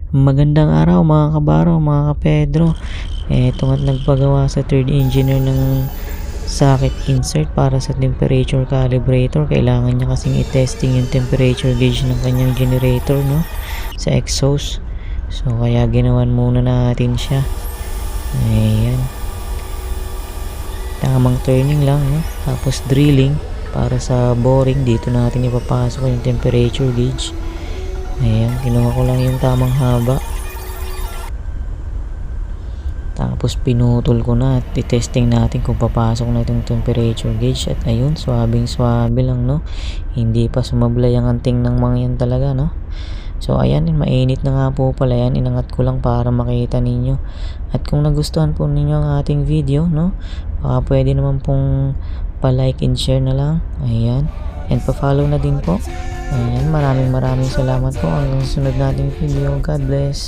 Magandang araw mga kabaro, mga kapedro. Ito nga't nagpagawa sa third engineer ng socket insert para sa temperature calibrator. Kailangan niya kasing i-testing yung temperature gauge ng kanyang generator, no, sa exhaust. So kaya ginawan muna natin siya. Ayan. Tamang turning lang, no? Tapos drilling para sa boring. Dito natin ipapasok yung temperature gauge. Ayan, kinuha ko lang yung tamang haba. Tapos pinutol ko na at i-testing natin kung papasok na itong temperature gauge. At ayun, swabing-swabe lang, no? Hindi pa sumablay ang anting ng mga yan talaga, no? So ayan, mainit na nga po pala yan. Inangat ko lang para makita ninyo. At kung nagustuhan po ninyo ang ating video, no, baka pwede naman pong pa-like and share na lang. Ayan. And pa-follow na din po. Ayan, maraming salamat po. Hanggang sunod nating video. God bless.